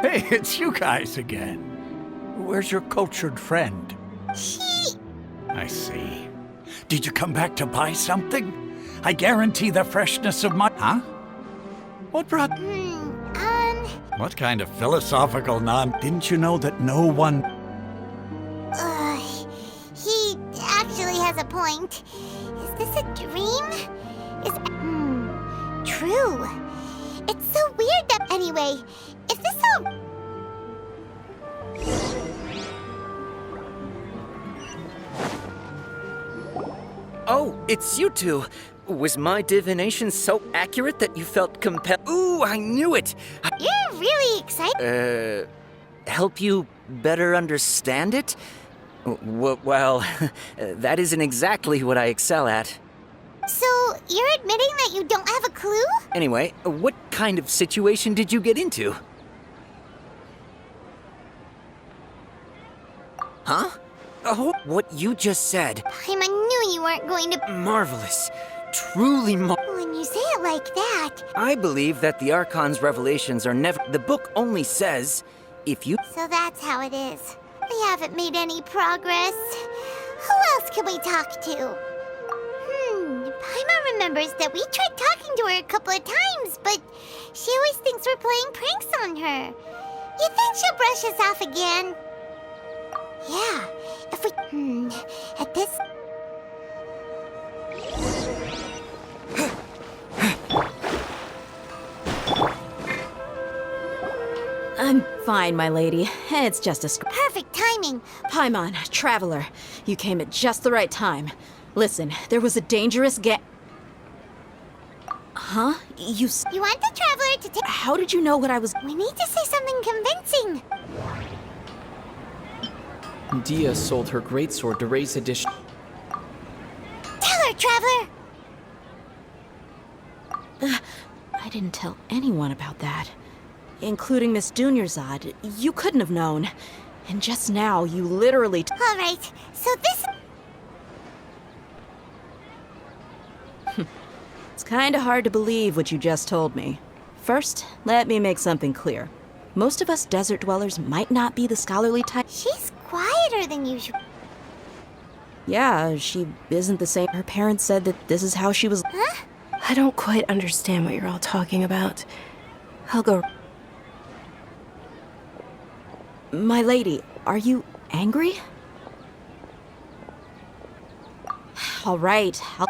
Hey, it's you guys again. Where's your cultured friend? I see. Did you come back to buy something? I guarantee the freshness of my... Huh? What brought... What kind of philosophical Didn't you know that no one... He actually has a point. Is this a dream? True. It's so weird that... Anyway, if this all... Oh, it's you two. Was my divination so accurate that you felt compelled? Ooh, I knew it! You're really excited. Help you better understand it? Well, that isn't exactly what I excel at. So, you're admitting that you don't have a clue? Anyway, what kind of situation did you get into? Huh? Oh, what you just said. I knew you weren't going to... Marvelous. Truly When you say it like that... I believe that the Archon's revelations are never... The book only says, if you... So that's how it is. We haven't made any progress. Who else can we talk to? Paimon remembers that we tried talking to her a couple of times, but she always thinks we're playing pranks on her. You think she'll brush us off again? Yeah, if we... At this... I'm fine, my lady. It's just a... Perfect timing. Paimon, traveler. You came at just the right time. Listen, there was a dangerous Huh? You want the traveler to take... How did you know what I was... We need to say something convincing. Dehya sold her greatsword to raise edition. Tell her, traveler! I didn't tell anyone about that. Including Miss Dunyarzad. You couldn't have known. And just now, you literally... All right, so this... It's kinda hard to believe what you just told me. First, let me make something clear. Most of us desert dwellers might not be the scholarly type. She's quieter than usual. Yeah, she isn't the same. Her parents said that this is how she was... Huh? I don't quite understand what you're all talking about. I'll go... My lady, are you angry? All right, I'll...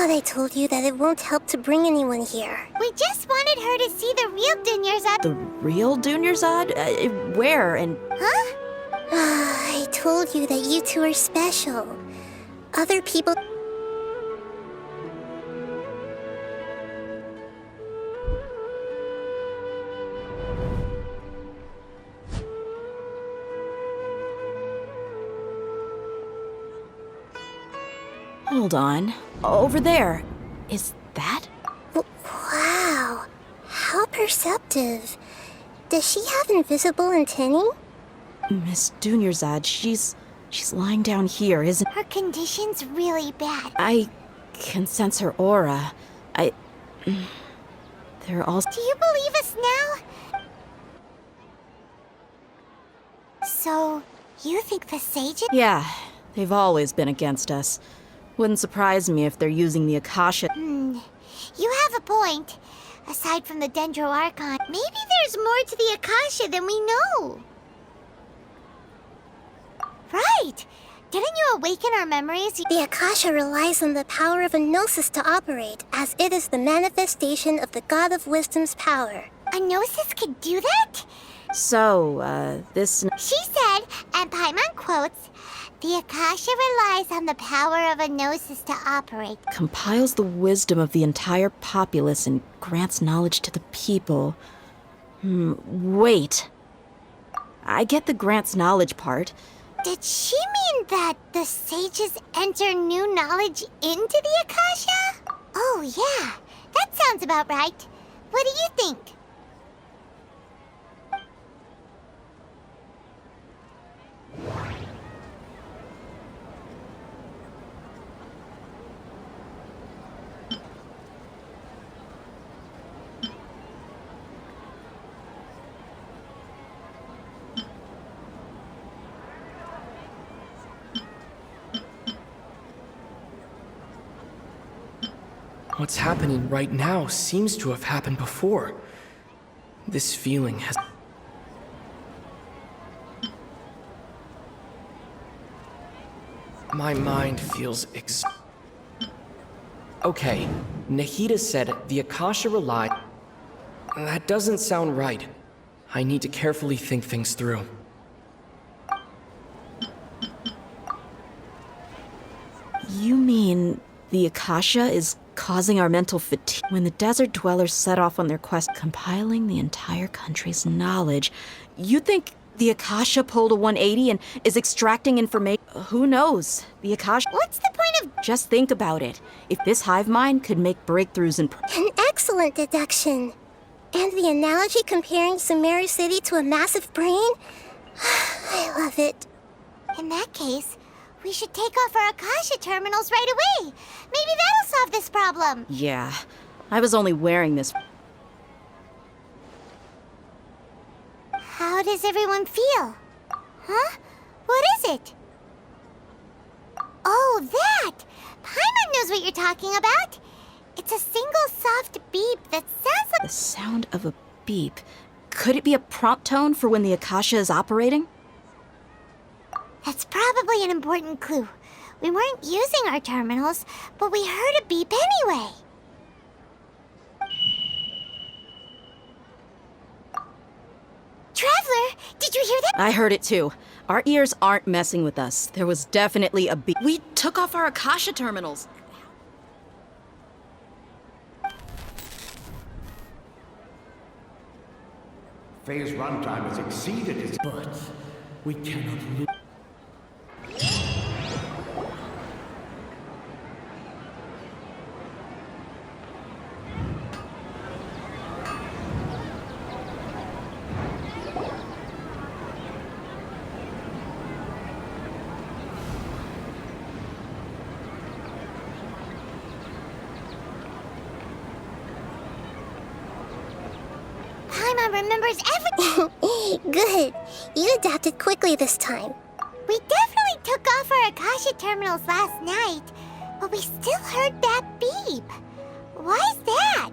I told you that it won't help to bring anyone here. We just wanted her to see the real Dunyarzad. The real Dunyarzad? Where and... Huh? I told you that you two are special. Other people... Hold on. Over there. Is that? Wow. How perceptive. Does she have invisible antennae? Miss Dunyarzad, she's lying down here, isn't... Her condition's really bad. I can sense her aura. They're all... Do you believe us now? So, you think the sages... Yeah, they've always been against us. Wouldn't surprise me if they're using the Akasha... You have a point. Aside from the Dendro Archon, maybe there's more to the Akasha than we know. Right! Didn't you awaken our memories? The Akasha relies on the power of a Gnosis to operate, as it is the manifestation of the God of Wisdom's power. A Gnosis could do that? So, this... She said, and Paimon quotes, "The Akasha relies on the power of a gnosis to operate." compiles the wisdom of the entire populace and grants knowledge to the people. Wait. I get the grants knowledge part. Did she mean that the sages enter new knowledge into the Akasha? Oh, yeah. That sounds about right. What do you think? What's happening right now seems to have happened before. This feeling has... My mind feels Okay, Nahida said the Akasha relied... That doesn't sound right. I need to carefully think things through. You mean the Akasha is causing our mental fatigue? When the desert dwellers set off on their quest, compiling the entire country's knowledge, you think the Akasha pulled a 180 and is extracting information? Who knows? The Akasha... What's the point of... Just think about it. If this hive mind could make breakthroughs in... An excellent deduction. And the analogy comparing Sumeru City to a massive brain? I love it. In that case, we should take off our Akasha terminals right away. Maybe that'll solve this problem. Yeah, I was only wearing this... How does everyone feel? Huh? What is it? Oh, that! Paimon knows what you're talking about. It's a single soft beep that sounds like... The sound of a beep. Could it be a prompt tone for when the Akasha is operating? That's probably an important clue. We weren't using our terminals, but we heard a beep anyway. Traveler, did you hear that? I heard it too. Our ears aren't messing with us. There was definitely a beep. We took off our Akasha terminals. Phase runtime has exceeded its... But we cannot lose... Paimon remembers everything. Good. You adapted quickly this time. We definitely took off our Akasha terminals last night, but we still heard that beep. Why is that?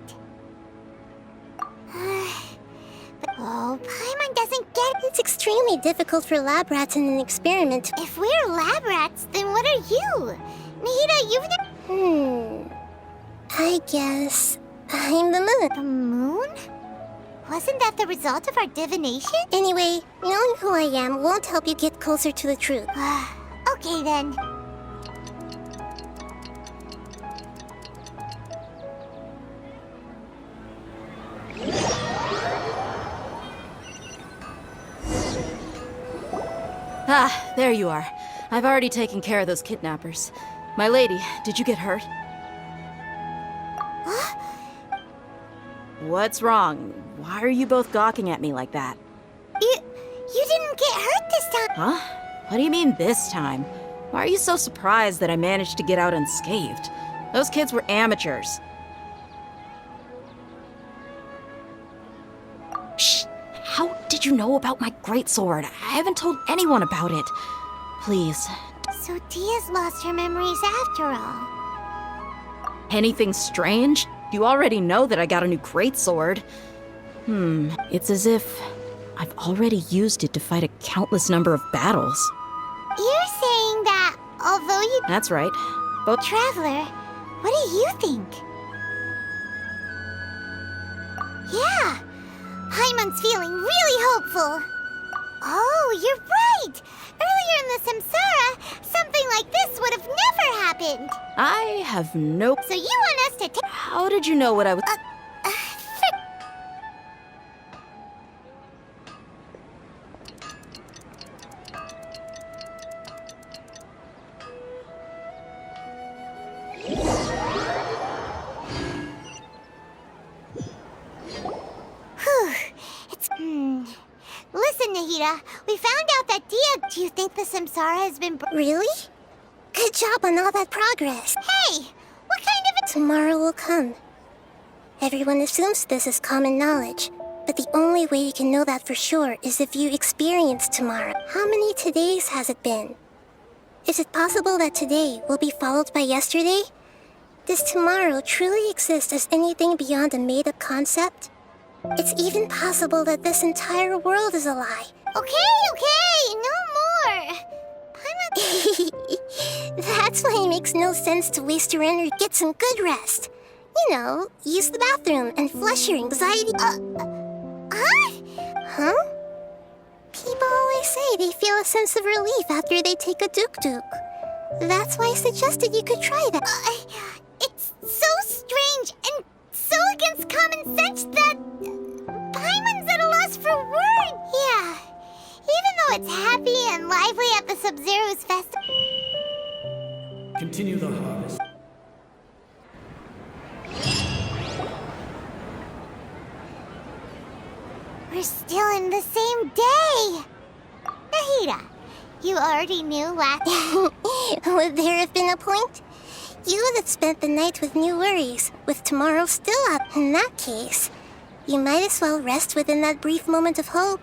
Oh, Paimon doesn't get it. It's extremely difficult for lab rats in an experiment. If we're lab rats, then what are you? Nahida, you've... I guess I'm the moon. The moon? Wasn't that the result of our divination? Anyway, knowing who I am won't help you get closer to the truth. Okay then. Ah, there you are. I've already taken care of those kidnappers. My lady, did you get hurt? What's wrong? Why are you both gawking at me like that? You didn't get hurt this time. Huh? What do you mean this time? Why are you so surprised that I managed to get out unscathed? Those kids were amateurs. Shh! How did you know about my greatsword? I haven't told anyone about it. Please. So Dehya's lost her memories after all. Anything strange? You already know that I got a new greatsword. It's as if I've already used it to fight a countless number of battles. You're saying that although you... That's right. Both... Traveler, what do you think? Yeah, Paimon Paimon's feeling really hopeful. Oh, you're right! Earlier in the Samsara, something like this would have never happened. I have no... So you want us to take... How did you know what I was... Listen, Nahida, we found out that Dehya... Do you think the Samsara has been... Really? Good job on all that progress. Hey, what kind of... Tomorrow will come. Everyone assumes this is common knowledge, but the only way you can know that for sure is if you experience tomorrow. How many todays has it been? Is it possible that today will be followed by yesterday? Does tomorrow truly exist as anything beyond a made-up concept? It's even possible that this entire world is a lie. Okay, no more. That's why it makes no sense to waste your energy. Get some good rest. You know, use the bathroom and flush your anxiety. Huh? People always say they feel a sense of relief after they take a duk-duk. That's why I suggested you could try that. It's so strange and so against common sense that Paimon's at a loss for words. Yeah, even though it's happy and lively at the Sabzeruz festival. Continue the harvest. We're still in the same day. Nahida, you already knew last... Would there have been a point? You would have spent the night with new worries, with tomorrow still up. In that case, you might as well rest within that brief moment of hope.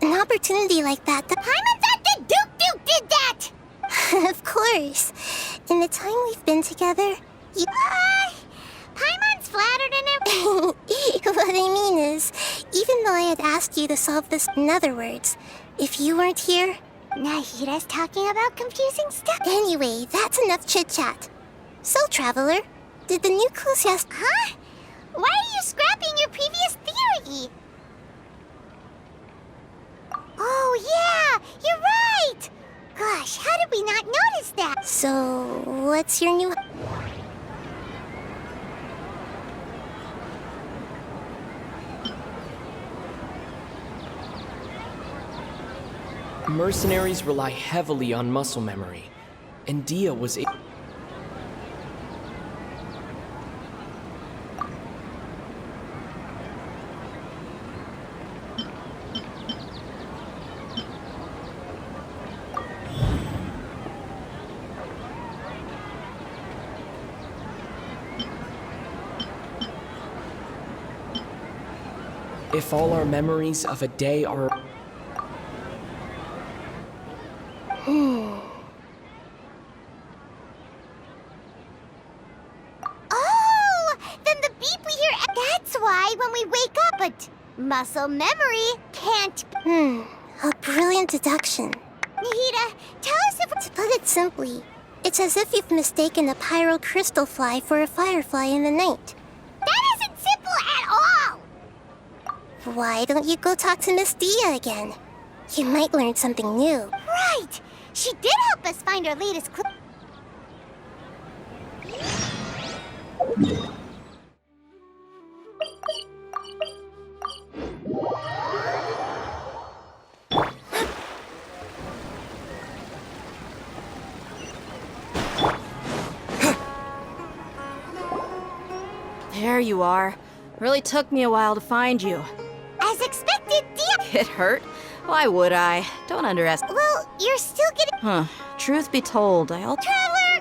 An opportunity like that... Paimon thought the Duke did that! Of course. In the time we've been together, you... Paimon's flattered and everything. What I mean is, even though I had asked you to solve this... In other words, if you weren't here... Nahida's talking about confusing stuff. Anyway, that's enough chit-chat. So, Traveler, did the new clues Huh? Why are you scrapping your previous theory? Oh, yeah! You're right! Gosh, how did we not notice that? So, what's your new... Mercenaries rely heavily on muscle memory, and Dehya was If all our memories of a day are... Oh! Then the beep we hear... That's why when we wake up, but muscle memory can't... A brilliant deduction. Nahida, tell us if... To put it simply, it's as if you've mistaken a pyro crystal fly for a firefly in the night. That isn't simple at all! Why don't you go talk to Miss Dehya again? You might learn something new. Right! She did help us find our latest clue. There you are. Really took me a while to find you. As expected, Dehya... It hurt? Why would I? Don't underestimate. Well, you're still getting... Truth be told, Traveler,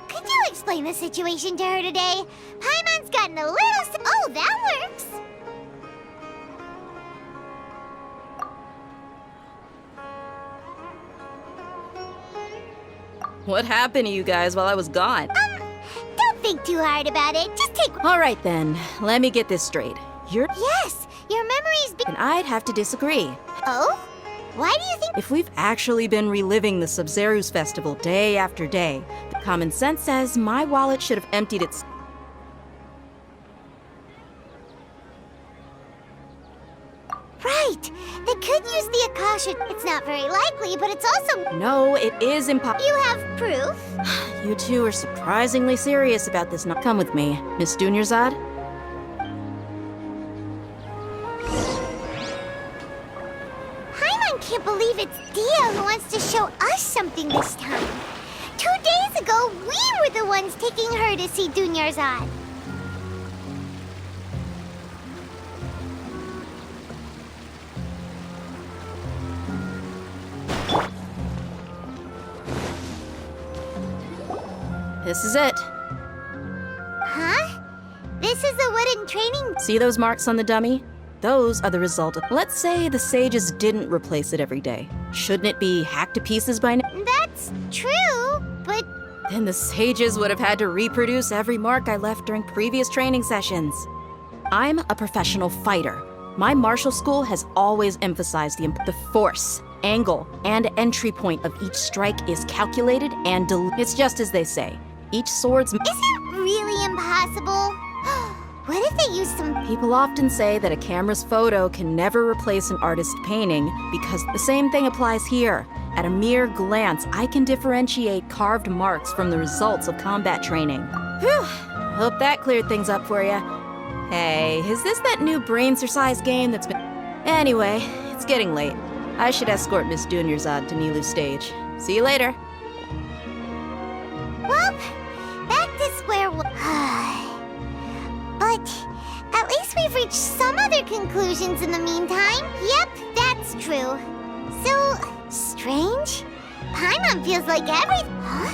could you explain the situation to her today? Paimon's gotten a little... Oh, that works! What happened to you guys while I was gone? Don't think too hard about it. Just take... All right then, let me get this straight. Yes, your memory's been... And I'd have to disagree. Oh? Why do you think... If we've actually been reliving the Sabzeruz festival day after day, the common sense says my wallet should have emptied its... Right! They could use the Akasha. It's not very likely, but it's also... No, it is impossible. You have proof? You two are surprisingly serious about this. Now come with me, Miss Dunyarzad. Paimon can't believe it's Dehya who wants to show us something this time. 2 days ago, we were the ones taking her to see Dunyarzad. This is it. Huh? This is a wooden training... See those marks on the dummy? Those are the result of... Let's say the sages didn't replace it every day. Shouldn't it be hacked to pieces by now? That's true, but... Then the sages would have had to reproduce every mark I left during previous training sessions. I'm a professional fighter. My martial school has always emphasized the force, angle, and entry point of each strike is calculated and it's just as they say. Each sword's... Is it really impossible? What if they use some... People often say that a camera's photo can never replace an artist's painting because the same thing applies here. At a mere glance, I can differentiate carved marks from the results of combat training. Whew! Hope that cleared things up for you. Hey, is this that new brain-exercise game that's been... Anyway, it's getting late. I should escort Miss Dunyarzad to Nilu's stage. See you later. Well, back to square one. But at least we've reached some other conclusions in the meantime. Yep, that's true. So, strange? Paimon feels like Huh?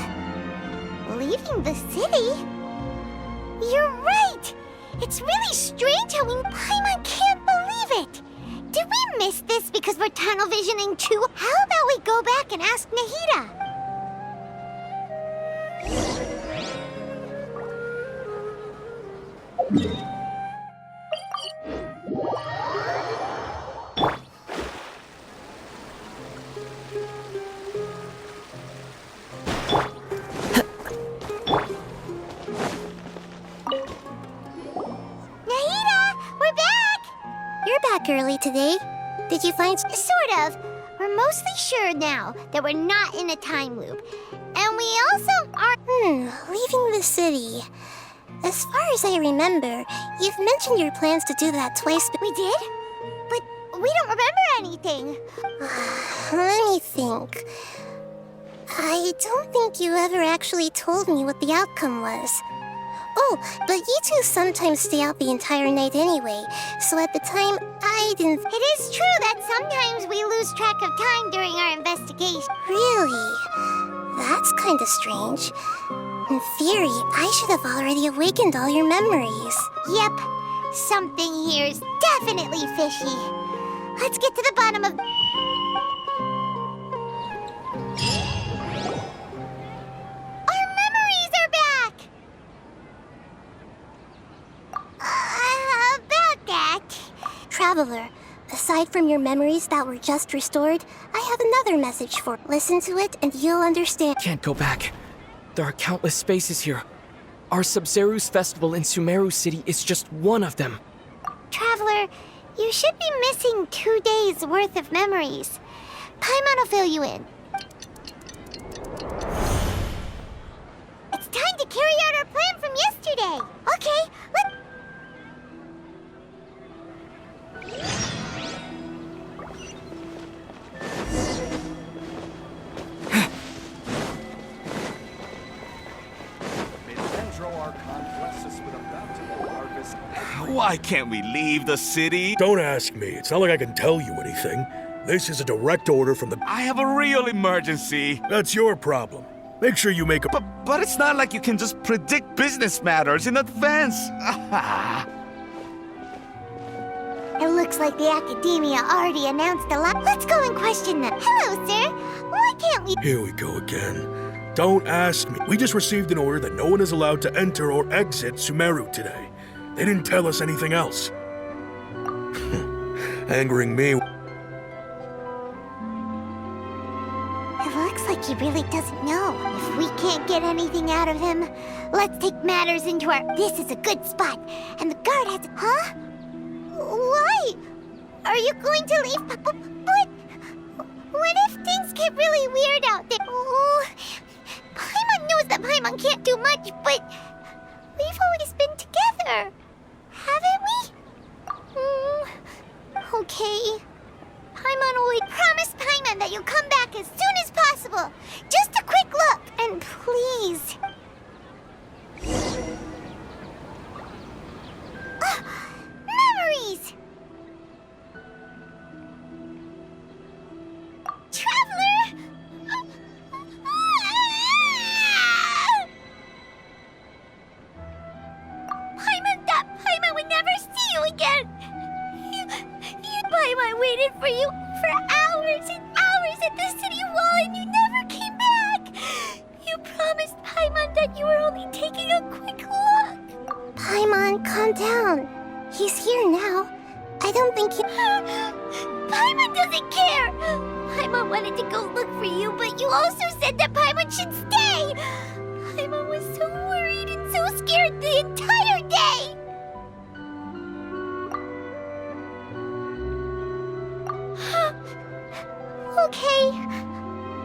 Leaving the city? You're right! It's really strange how Paimon can't believe it! Did we miss this because we're tunnel visioning too? How about we go back and ask Nahida? Early today. Did you find... Sort of. We're mostly sure now that we're not in a time loop. And we also are... leaving the city. As far as I remember, you've mentioned your plans to do that twice, but... We did? But we don't remember anything. Let me think. I don't think you ever actually told me what the outcome was. Oh, but you two sometimes stay out the entire night anyway, so at the time, I didn't... It is true that sometimes we lose track of time during our investigation. Really? That's kind of strange. In theory, I should have already awakened all your memories. Yep. Something here is definitely fishy. Let's get to the bottom of... Traveler, aside from your memories that were just restored, I have another message for you. Listen to it and you'll understand. Can't go back. There are countless spaces here. Our Sabzeruz festival in Sumeru City is just one of them. Traveler, you should be missing 2 days worth of memories. Paimon will fill you in. It's time to carry out our plan from yesterday. Okay, let's... Why can't we leave the city? Don't ask me. It's not like I can tell you anything. This is a direct order from the... I have a real emergency. That's your problem. Make sure you make a... But it's not like you can just predict business matters in advance. It looks like the Academia already announced a lot. Let's go and question them. Hello, sir. Why can't we... Here we go again. Don't ask me. We just received an order that no one is allowed to enter or exit Sumeru today. They didn't tell us anything else. Angering me. It looks like he really doesn't know. If we can't get anything out of him, let's take matters into our... This is a good spot. And the guard has... Huh? Why? Are you going to leave? But what if things get really weird out there? Oh, Paimon knows that Paimon can't do much, but we've always been together, haven't we? Okay. Paimon will promise Paimon that you'll come back as soon as possible. Just a quick look, and please. Memories! Traveler! Paimon would never see you again! Paimon waited for you for hours and hours at the city wall and you never came back! You promised Paimon that you were only taking a quick look! Paimon, calm down. He's here now. I don't think he... Paimon doesn't care! Paimon wanted to go look for you, but you also said that Paimon should stay! Paimon was so worried and so scared the entire day! Okay.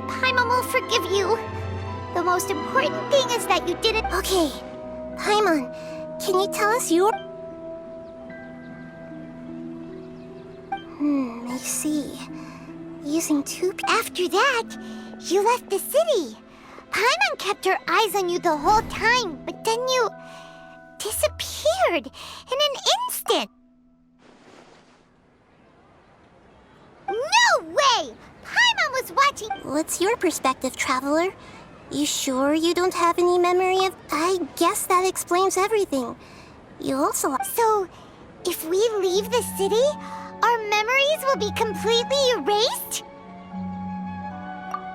Paimon will forgive you. The most important thing is that you didn't... Okay. Paimon, can you tell us your... I see. Using two... After that, you left the city. Paimon kept her eyes on you the whole time, but then you... disappeared in an instant. No way! Paimon was watching... What's your perspective, Traveler? You sure you don't have any memory of... I guess that explains everything. You also... So, if we leave the city, our memories will be completely erased?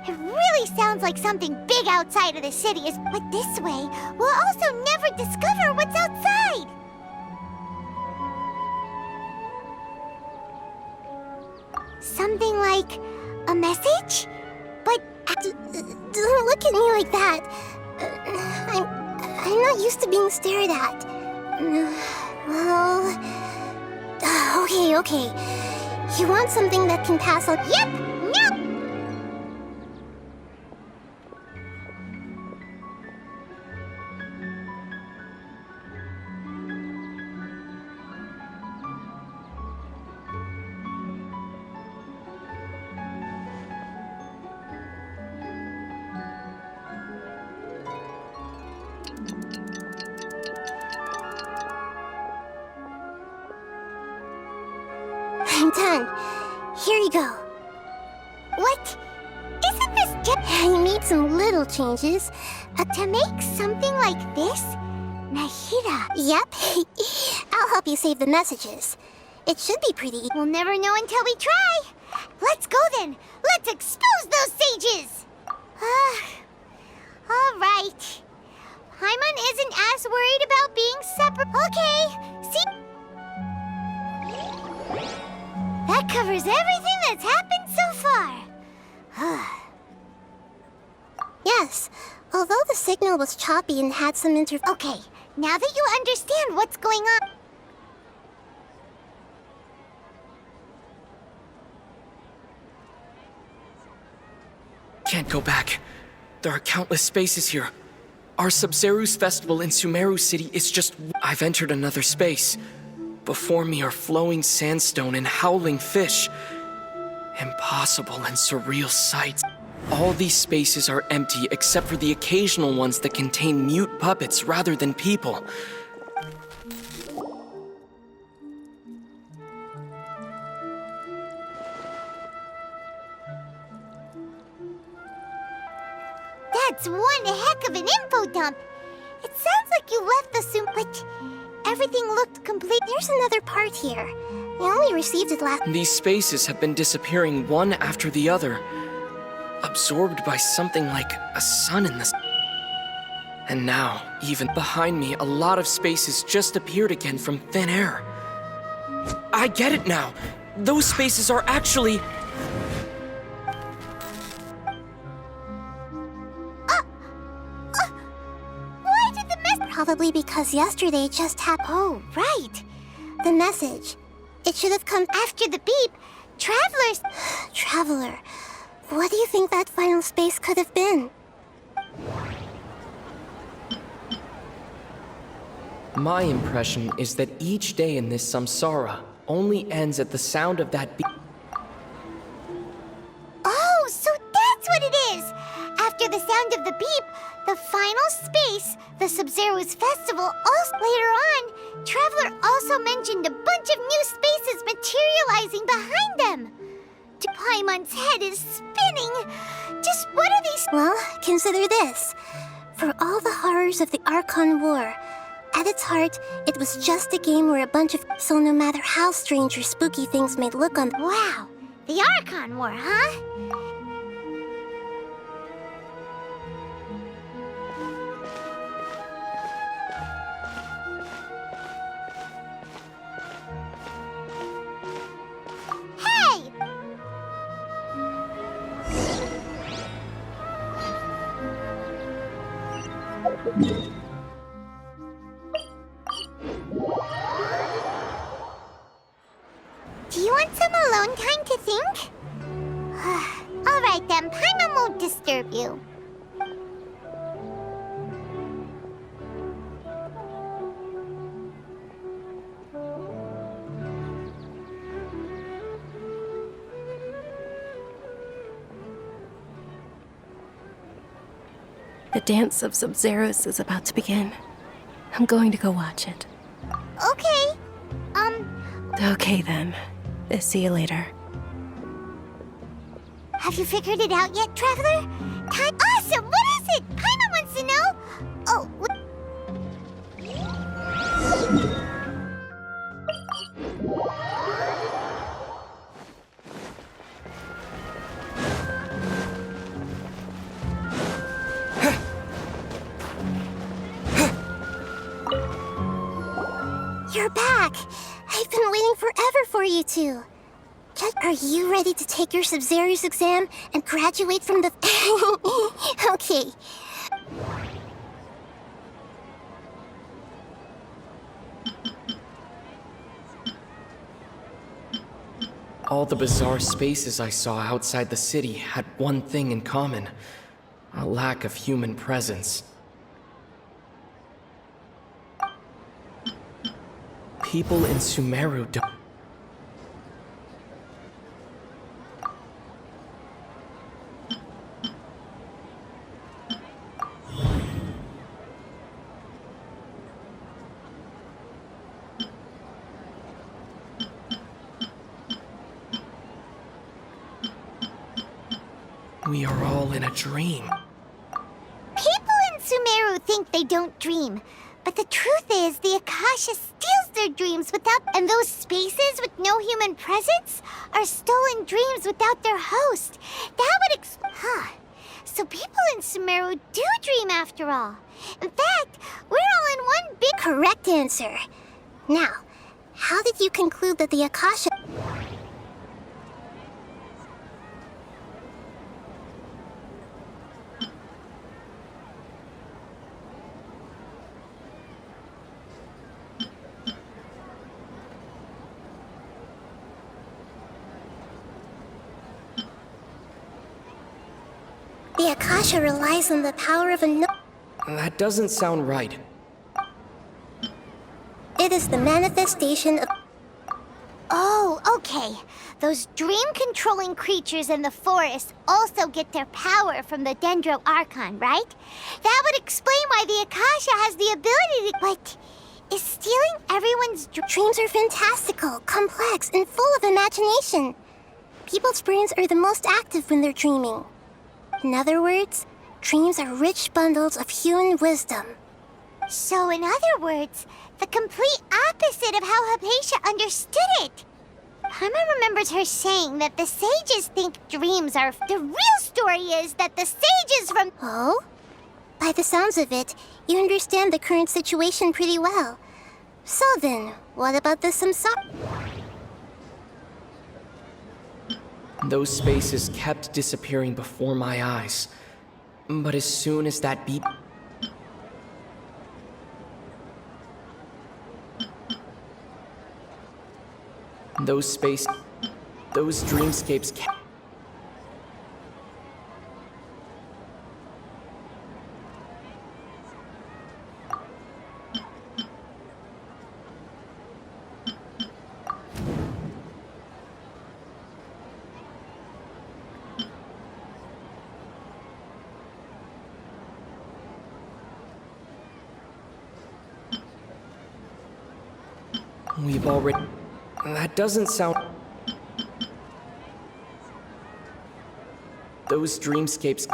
It really sounds like something big outside of the city is... But this way, we'll also never discover what's outside! Something like a message? But don't look at me like that. I'm not used to being stared at. Well, okay. You want something that can pass on? Yep. Nope. I'm done. Here you go. What? Isn't this just... I made some little changes. To make something like this? Nahida. Yep. I'll help you save the messages. It should be pretty... We'll never know until we try. Let's go then. Let's expose those sages. All right. Paimon isn't as worried about being separate. Okay. See... That covers everything that's happened so far. Yes, although the signal was choppy and had some Okay, now that you understand what's going on... Can't go back. There are countless spaces here. Our Sabzeruz festival in Sumeru City is just... I've entered another space. Before me are flowing sandstone and howling fish. Impossible and surreal sights. All these spaces are empty except for the occasional ones that contain mute puppets rather than people. That's one heck of an info dump. It sounds like you left the but everything looked complete. There's another part here. I only received it last... These spaces have been disappearing one after the other, absorbed by something like a sun in the... And now, even behind me, a lot of spaces just appeared again from thin air. I get it now! Those spaces are actually... Why did the mess... Probably because yesterday just happened... Oh, right! The message. It should have come after the beep. Travelers... Traveler, what do you think that final space could have been? My impression is that each day in this samsara only ends at the sound of that beep. Oh, so that's what it is! After the sound of the beep, the final space, the Sabzeruz festival, also later on, Traveler also mentioned a bunch of new spaces materializing behind them. Paimon's head is spinning. Just what are these? Well, consider this. For all the horrors of the Archon War, at its heart, it was just a game where a bunch of... So no matter how strange or spooky things may look on... Wow, the Archon War, huh? Do you want some alone time to think? Alright then, Paimon won't disturb you. The dance of Sabzeruz is about to begin. I'm going to go watch it. Okay. Okay then. See you later. Have you figured it out yet, Traveler? Time. Awesome! What is it? Paimon wants to know. Oh. You're back. I've been waiting forever for you two. Are you ready to take your Sabzeruz exam and graduate from the... Okay. All the bizarre spaces I saw outside the city had one thing in common: a lack of human presence. People in Sumeru don't... We are all in a dream. People in Sumeru think they don't dream, but the truth is the Akasha steals their dreams without... And those spaces with no human presence are stolen dreams without their host. That would So people in Sumeru do dream after all. In fact, we're all in one big... Correct answer. Now, how did you conclude that the Akasha... The Akasha relies on the power of a That doesn't sound right. It is the manifestation of... Oh, okay. Those dream-controlling creatures in the forest also get their power from the Dendro Archon, right? That would explain why the Akasha has the ability to... But is stealing everyone's... Dreams are fantastical, complex, and full of imagination. People's brains are the most active when they're dreaming. In other words, dreams are rich bundles of human wisdom. So in other words, the complete opposite of how Hypatia understood it. Paimon remembers her saying that the sages think dreams are... The real story is that the sages from... Oh? By the sounds of it, you understand the current situation pretty well. So then, what about the Samsara? Those spaces kept disappearing before my eyes. But as soon as that beep... Those dreamscapes can... We've already... That doesn't sound... Those dreamscapes...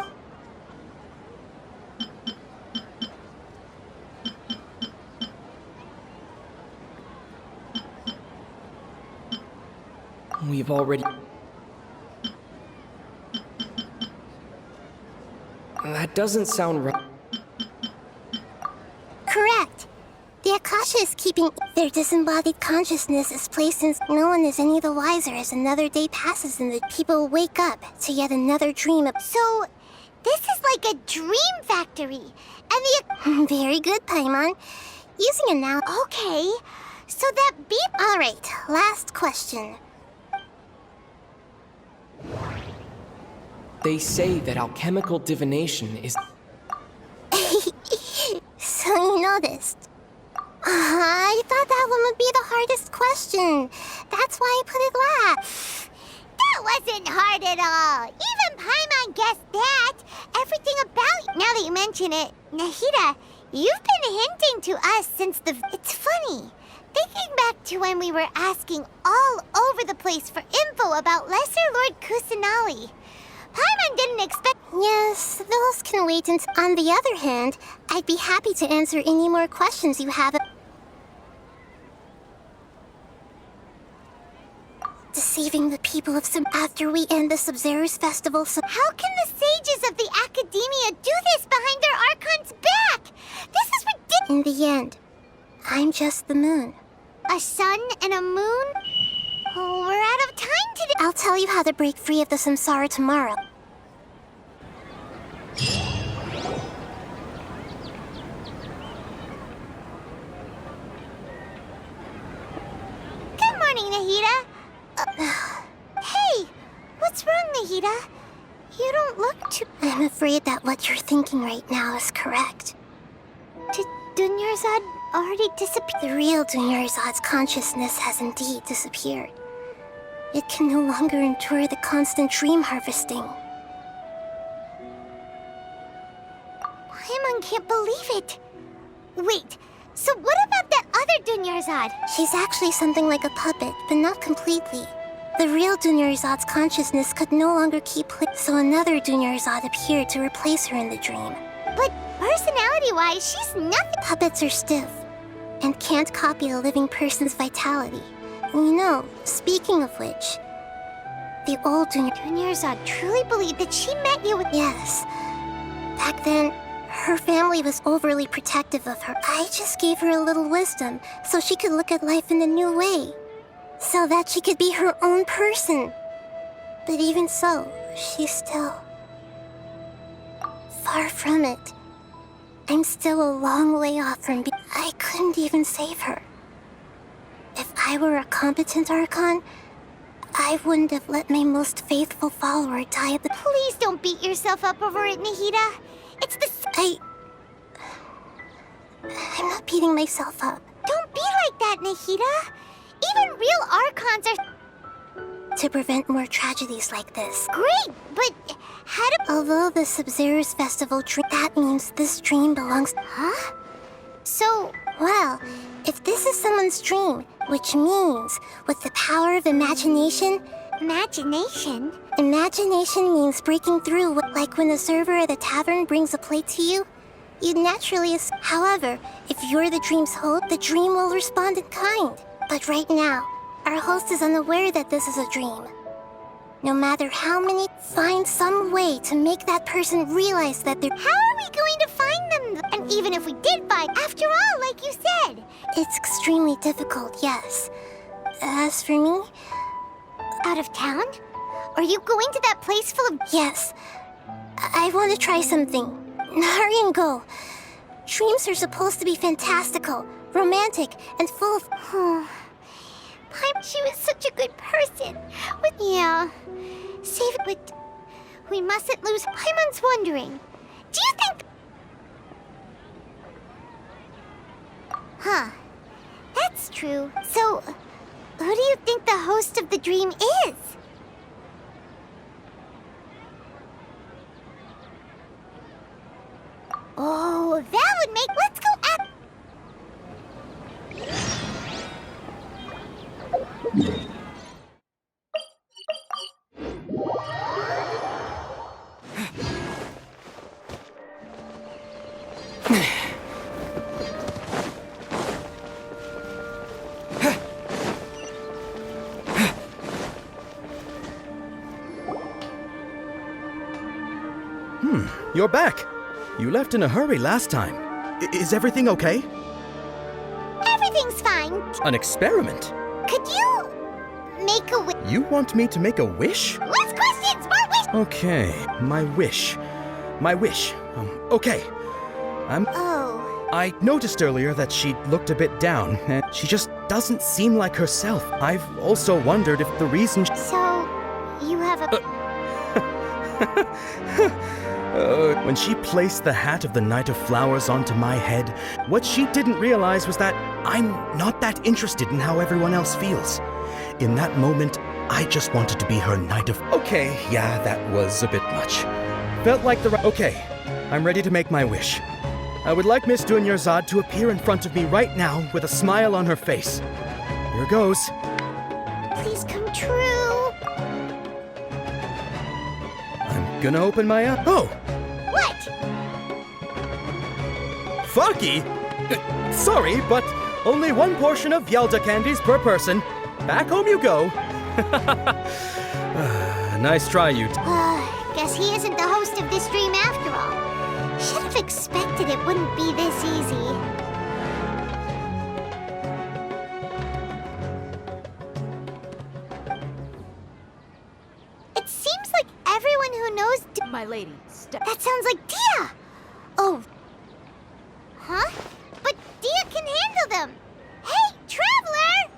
We've already... That doesn't sound right. Correct. The Akasha is keeping their disembodied consciousness is placed in no one is any the wiser as another day passes and the people wake up to yet another dream of... So, this is like a dream factory. And the... Very good, Paimon. Using it now... Okay. So that beep... Alright, last question. They say that alchemical divination is... So you noticed. I thought that one would be the hardest question. That's why I put it last. That wasn't hard at all. Even Paimon guessed that. Everything about... Now that you mention it, Nahida, you've been hinting to us since the... It's funny. Thinking back to when we were asking all over the place for info about Lesser Lord Kusanali. Paimon didn't expect... Yes, those can wait until... On the other hand, I'd be happy to answer any more questions you have... Deceiving the people of after we end the Sabzeruz festival. So how can the sages of the Academia do this behind their Archon's back? This is ridiculous. In the end, I'm just the moon. A sun and a moon? Oh, we're out of time today. I'll tell you how to break free of the Samsara tomorrow. Good morning, Nahida. Hey, what's wrong, Nahida? You don't look too... I'm afraid that what you're thinking right now is correct. Did Dunyarzad already disappear? The real Dunyarzad's consciousness has indeed disappeared. It can no longer endure the constant dream harvesting. Paimon can't believe it. Wait, so what about that other Dunyarzad? She's actually something like a puppet, but not completely. The real Dunyarzad's consciousness could no longer keep so another Dunyarzad appeared to replace her in the dream. But personality-wise, she's nothing. Puppets are stiff, and can't copy a living person's vitality. You know, speaking of which, the old Dunyarzad truly believed that she met you with... Yes. Back then, her family was overly protective of her. I just gave her a little wisdom so she could look at life in a new way. So that she could be her own person. But even so, she's still... far from it. I'm still a long way off from I couldn't even save her. If I were a competent Archon, I wouldn't have let my most faithful follower die at the... Please don't beat yourself up over it, Nahida. It's the... I'm not beating myself up. Don't be like that, Nahida. Even real Archons are... To prevent more tragedies like this. Great, but how do... Although the Sabzeruz festival that means this dream belongs... Huh? So... Well, if this is someone's dream, which means, with the power of imagination... Imagination? Imagination means breaking through, like when the server at the tavern brings a plate to you. You'd naturally... However, if you're the dream's host, the dream will respond in kind. But right now, our host is unaware that this is a dream. No matter how many, find some way to make that person realize that they're... How are we going to find them? And even if we did find... After all, like you said... It's extremely difficult, yes. As for me... Out of town? Are you going to that place full of... Yes. I want to try something. Hurry and go. Dreams are supposed to be fantastical, romantic, and full of... She was such a good person. Yeah. Save it, but we mustn't lose. Paimon's wondering. Do you think... Huh. That's true. So, who do you think the host of the dream is? Oh, that would make... Let's go at... You're back. You left in a hurry last time. Is everything okay? Everything's fine. An experiment? Could you make a wish? You want me to make a wish? Less questions, more wish! Okay, my wish. My wish. Okay. Oh. I noticed earlier that she looked a bit down, and she just doesn't seem like herself. I've also wondered if the reason So, you have a... when she placed the hat of the Knight of Flowers onto my head, what she didn't realize was that I'm not that interested in how everyone else feels. In that moment, I just wanted to be her Knight of... Okay, yeah, that was a bit much. Felt like the... Okay, I'm ready to make my wish. I would like Miss Dunyarzad to appear in front of me right now with a smile on her face. Here goes. Please come true. I'm gonna open my eye. Oh! What? Fucky? Sorry, but only one portion of Yelda candies per person. Back home you go. Nice try, you. Guess he isn't the host of this dream after all. Should have expected it wouldn't be this easy. It seems like everyone who knows... My lady, step. That sounds like Dehya! Oh. Huh? But Dehya can handle them! Hey, Traveler!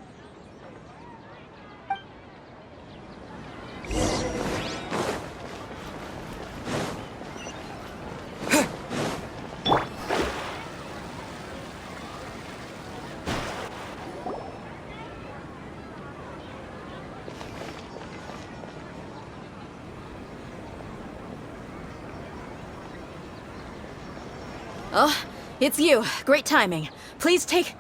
Oh, it's you. Great timing. Please take...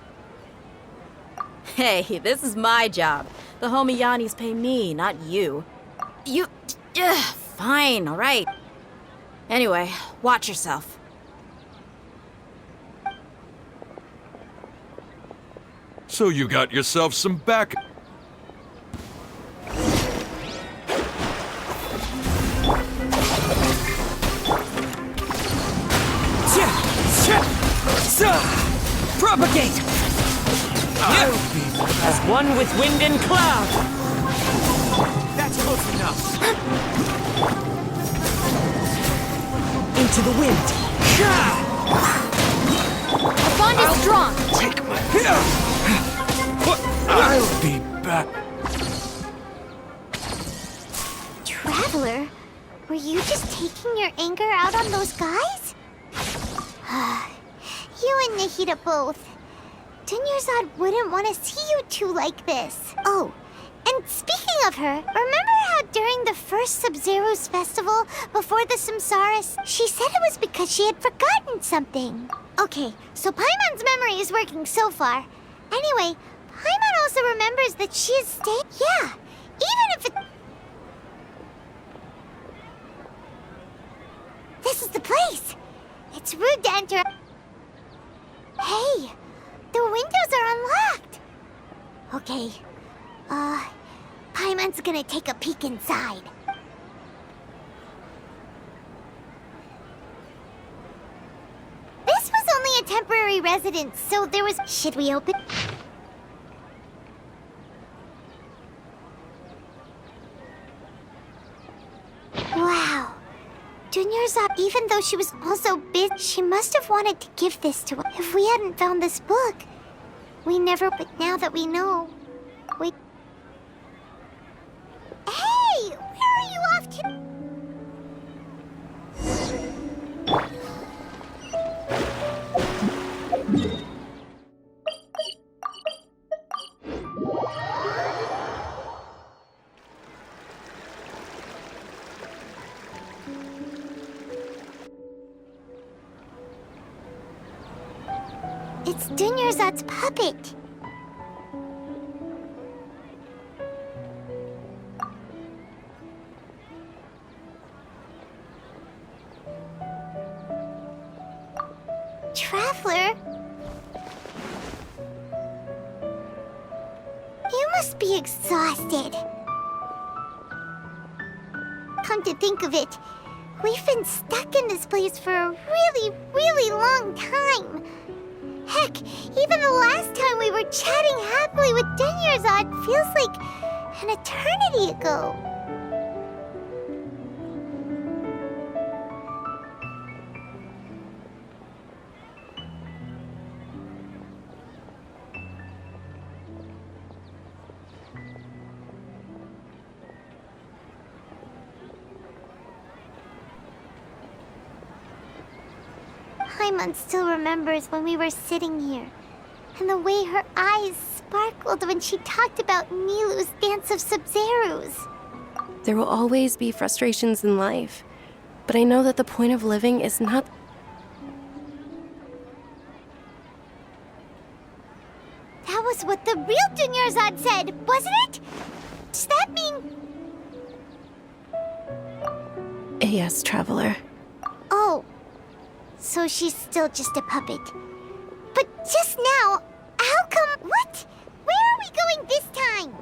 Hey, this is my job. The homie Yanni's pay me, not you. You... fine, all right. Anyway, watch yourself. So you got yourself some back... Propagate! As one with wind and cloud! That's close enough. Into the wind! The bond is strong! Take my... I'll be back. Traveler, were you just taking your anger out on those guys? You and Nahida both. Dunyarzad wouldn't want to see you two like this. Oh, and speaking of her, remember how during the first Sabzeruz festival, before the Samsara, she said it was because she had forgotten something. Okay, so Paimon's memory is working so far. Anyway, Paimon also remembers that she has stayed... Yeah, even if it... This is the place! It's rude to enter... Hey! The windows are unlocked! Okay, Paimon's gonna take a peek inside. This was only a temporary residence, so there was... Should we open? Wow. Dunyarzad, even though she was also busy, she must have wanted to give this to us. If we hadn't found this book, we never... But now that we know, we... It's Dunyarzad's puppet. Traveler? You must be exhausted. Come to think of it, we've been stuck in this place for a really, really long time. Heck, even the last time we were chatting happily with Dunyarzad feels like an eternity ago. Paimon still remembers when we were sitting here, and the way her eyes sparkled when she talked about Nilu's dance of Sabzeruz. There will always be frustrations in life, but I know that the point of living is not... That was what the real Dunyarzad said, wasn't it? Does that mean... Yes, Traveler. Oh. So she's still just a puppet. But just now, how come... What? Where are we going this time?